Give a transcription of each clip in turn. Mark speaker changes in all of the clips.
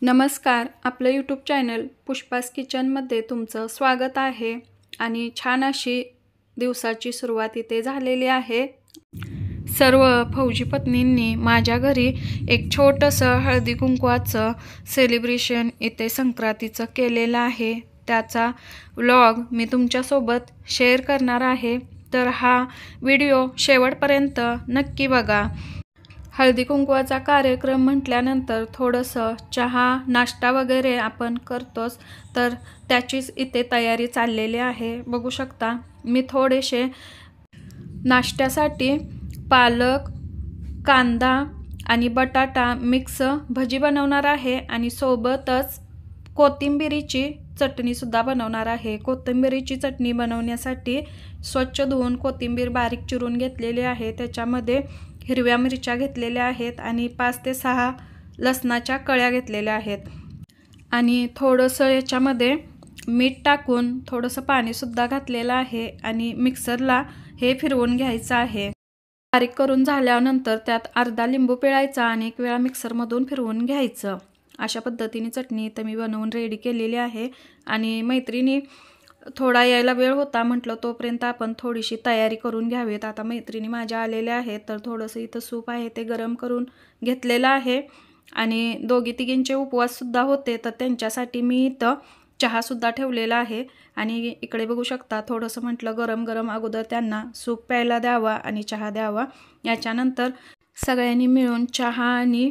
Speaker 1: नमस्कार, आपलं YouTube channel Pushpa's किचनमध्ये तुमचं स्वागत आहे. आणि छान अशी दिवसाची सुरुवात इथे झालेली आहे. सर्व फौजी पत्नींनी माझ्या घरी एक छोटंसं हळदी कुंकवाचं सेलिब्रेशन इथे संक्रांतीचं केलेलं आहे. त्याचा व्लॉग मी तुमच्यासोबत शेअर करणार आहे, तर हा व्हिडिओ शेवटपर्यंत नक्की बघा. हळदी कुंकवाचा कार्यक्रम म्हटल्यानंतर थोडंसं चहा नाश्ता वगैरे आपण करतोच, तर त्याचीच इथे तयारी चाललेली आहे. बघू शकता मी थोडेसे नाश्त्यासाठी पालक, कांदा आणि बटाटा मिक्स भजी बनवणार आहे आणि सोबतच कोथिंबीरीची चटणीसुद्धा बनवणार आहे. कोथिंबीरीची चटणी बनवण्यासाठी स्वच्छ धुवून कोथिंबीर बारीक चिरून घेतलेली आहे. त्याच्यामध्ये हिरव्या मिरच्या घेतलेल्या आहेत आणि 5 ते 6 लसणाच्या कळ्या घेतलेल्या आहेत आणि थोडंसं याच्यामध्ये मीठ टाकून थोडंसं पाणीसुद्धा घातलेलं आहे आणि मिक्सरला हे फिरवून घ्यायचं आहे. बारीक करून झाल्यानंतर त्यात अर्धा लिंबू पिळायचा आणि एक वेळा मिक्सरमधून फिरवून घ्यायचं. अशा पद्धतीने चटणी तर मी बनवून रेडी केलेली आहे. आणि मैत्रिणी थोडा यायला वेळ होता, म्हटलं तोपर्यंत आपण थोडीशी तयारी करून घ्यावीत. आता मैत्रिणी माझ्या आलेल्या आहेत, तर थोडंसं इथं सूप आहे ते गरम करून घेतलेलं आहे आणि दोघी तिघींचे उपवाससुद्धा होते, तर त्यांच्यासाठी मी इथं चहासुद्धा ठेवलेला आहे. आणि इकडे बघू शकता थोडंसं म्हटलं गरम गरम अगोदर त्यांना सूप प्यायला द्यावा आणि चहा द्यावा. याच्यानंतर सगळ्यांनी मिळून चहा आणि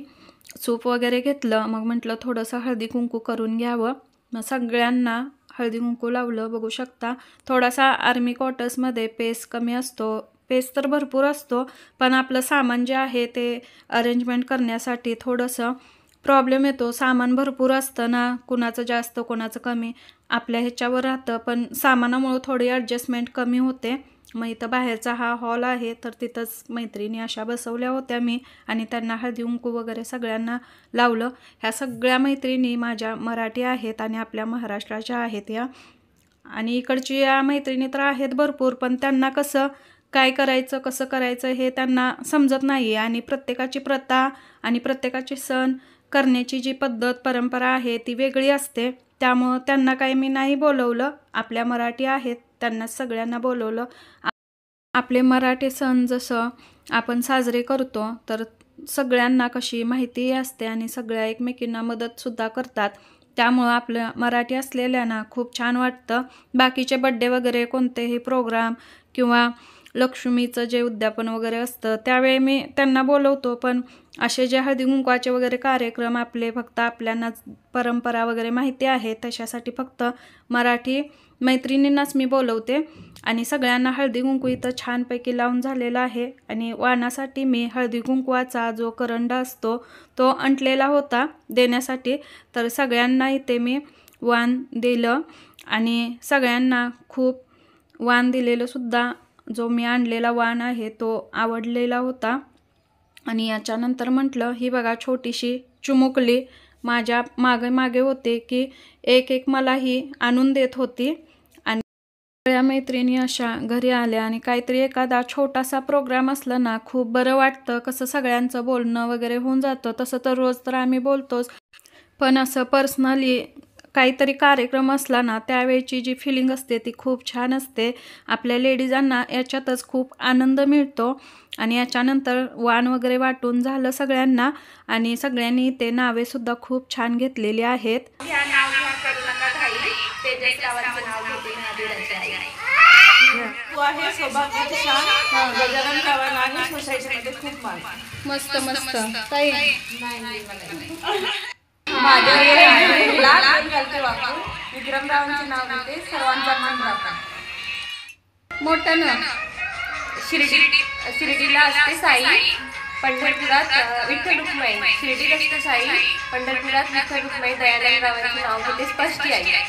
Speaker 1: सूप वगैरे घेतलं. मग म्हटलं थोडंसं हळदी कुंकू करून घ्यावं. मग सगळ्यांना हळदी कुंकू लावलं. बघू शकता थोडासा आर्मी क्वार्टर्समध्ये पेस कमी असतो, पेस तर भरपूर असतो, पण आपलं सामान जे आहे ते अरेंजमेंट करण्यासाठी थोडंसं प्रॉब्लेम येतो. सामान भरपूर असतं ना, कुणाचं जास्त कोणाचं कमी आपल्या ह्याच्यावर राहतं, पण सामानामुळं थोडी ॲडजस्टमेंट कमी होते. मग इथं बाहेरचा हा हॉल आहे, तर तिथंच मैत्रिणी अशा बसवल्या होत्या मी आणि त्यांना हळदी कुंकू वगैरे सगळ्यांना लावलं. ह्या सगळ्या मैत्रिणी माझ्या मराठी आहेत आणि आपल्या महाराष्ट्राच्या आहेत या. आणि इकडची या मैत्रिणी तर आहेत भरपूर, पण त्यांना कसं काय करायचं कसं करायचं हे त्यांना समजत नाही. आणि प्रत्येकाची प्रथा आणि प्रत्येकाची सण करण्याची जी पद्धत परंपरा आहे ती वेगळी असते. त्यामुळं त्यांना काही मी नाही बोलवलं. आपल्या मराठी आहेत त्यांना सगळ्यांना बोलवलं. आपले मराठी सण जसं आपण साजरे करतो, तर सगळ्यांना कशी माहिती असते आणि सगळ्या एकमेकींना मदतसुद्धा करतात. त्यामुळं आपलं मराठी असलेल्यांना खूप छान वाटतं. बाकीचे बड्डे वगैरे कोणतेही प्रोग्राम किंवा लक्ष्मीचं जे उद्यापन वगैरे असतं त्यावेळी मी त्यांना बोलवतो, पण असे जे हळदी कुंकवाचे वगैरे कार्यक्रम आपले फक्त आपल्याला परंपरा वगैरे माहिती आहे तशासाठी फक्त मराठी मैत्रिणींनाच मी बोलवते. आणि सगळ्यांना हळदी कुंकू इथं छानपैकी लावून झालेला आहे. आणि वाणासाठी मी हळदी कुंकवाचा जो करंडा असतो तो आणलेला होता देण्यासाठी, तर सगळ्यांना इथे मी वाण दिलं आणि सगळ्यांना खूप वाण दिलेलं सुद्धा जो मी आणलेला वाण आहे तो आवडलेला होता. आणि याच्यानंतर म्हटलं ही बघा छोटीशी चिमुकली माझ्या मागे मागे होते की एक एक मलाही आणून देत होती. आणि सगळ्या मैत्रिणी अशा घरी आल्या आणि काहीतरी एखादा छोटासा प्रोग्राम असला ना खूप बरं वाटतं. कसं सगळ्यांचं बोलणं वगैरे होऊन जातं, तसं तर रोज तर आम्ही बोलतोच, पण असं पर्सनली काहीतरी कार्यक्रम असला ना त्यावेळची जी फिलिंग असते ती खूप छान असते. आपल्या लेडीजांना याच्यातच खूप आनंद मिळतो. आणि याच्यानंतर वाण वगैरे वाटून झालं सगळ्यांना आणि सगळ्यांनी ते नावेसुद्धा खूप छान घेतलेली आहेत. मस्त मस्त ताई विक्रमरावांचे नाव घेते, सर्वांचा मान राखा. मोठं ना
Speaker 2: शिर्डीला असते साई, पंढरपुरात विठ्ठल रुक्माई. शिर्डीला असते साई, पंढरपुरात विठ्ठल रुक्माई. दयानंद रावांचे नाव घेते, स्पष्ट आहे.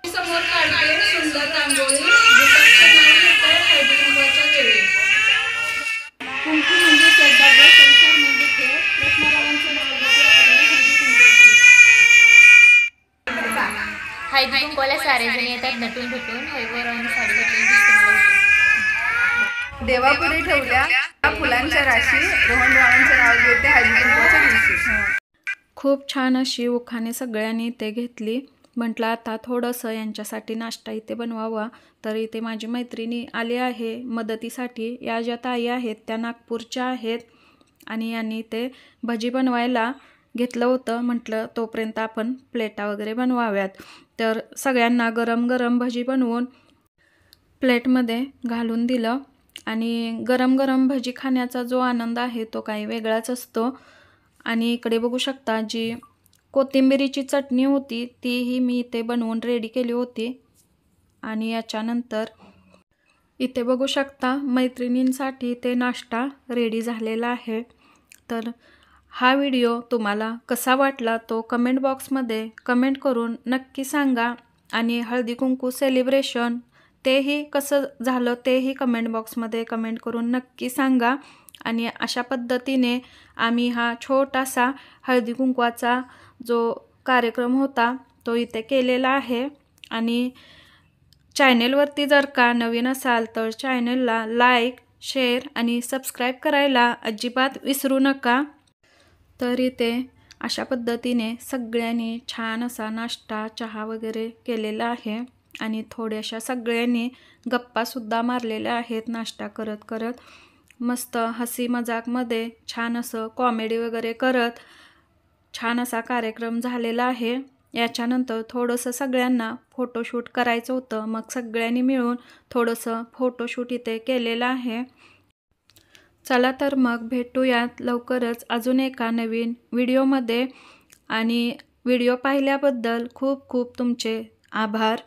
Speaker 1: समोर काढते सुंदर रांगोळी, जिच्याचं नाव घेतं हळदी कुंकवाच्या वेळी. कुंकू म्हणजे सौभाग्य, संसार म्हणजे खेळ. कृष्णरावांचं नाव घेते हळदी कुंकवाची.
Speaker 2: हळदी कुंकवाला सारे जण येतात नटून भेटून. हळदीवर साडी घातलेली दिसते मला.
Speaker 3: देवापुढे ठेवल्या फुलांच्या राशी, रोहन रावांचे नाव घेते हळदी कुंकवाच्या दिवशी.
Speaker 1: खूप छान अशी उखाणे सगळ्यांनी इथे घेतली. म्हटलं आता थोडंसं यांच्यासाठी नाश्ता इथे बनवावा. तर इथे माझी मैत्रिणी आली आहे मदतीसाठी. या ज्या ताई आहेत त्या नागपूरच्या आहेत आणि यांनी ते भजी बनवायला घेतलं होतं. म्हटलं तोपर्यंत आपण प्लेटा वगैरे बनवाव्यात. तर सगळ्यांना गरम गरम भजी बनवून प्लेटमध्ये घालून दिलं आणि गरम गरम भजी खाण्याचा जो आनंद आहे तो काही वेगळाच असतो. आणि इकडे बघू शकता जी कोथिंबिरीची चटणी होती तीही मी इथे बनवून रेडी केली होती. आणि याच्यानंतर इथे बघू शकता मैत्रिणींसाठी ते नाश्ता रेडी झालेला आहे. तर हा व्हिडिओ तुम्हाला कसा वाटला तो कमेंट बॉक्समध्ये कमेंट करून नक्की सांगा. आणि हळदी कुंकू सेलिब्रेशन तेही कसं झालं तेही कमेंट बॉक्समध्ये कमेंट करून नक्की सांगा. आणि अशा पद्धतीने आम्ही हा छोटासा हळदी कुंकवाचा जो कार्यक्रम होता तो इथे केलेला आहे. आणि चॅनेलवरती जर का नवीन असाल तर चॅनेलला लाईक, शेअर आणि सबस्क्राईब करायला अजिबात विसरू नका. तर इथे अशा पद्धतीने सगळ्यांनी छान असा नाश्ता, चहा वगैरे केलेला आहे. आणि थोड्याशा सगळ्यांनी गप्पासुद्धा मारलेल्या आहेत नाश्ता करत करत. मस्त हसी मजाकमध्ये छान असं कॉमेडी वगैरे करत छान असा कार्यक्रम झालेला आहे. याच्यानंतर थोडंसं सगळ्यांना फोटोशूट करायचं होतं. मग सगळ्यांनी मिळून थोडंसं फोटोशूट इथे केलेलं आहे. चला तर मग भेटूयात लवकरच अजून एका नवीन व्हिडिओमध्ये. आणि व्हिडिओ पाहिल्याबद्दल खूप खूप तुमचे आभार.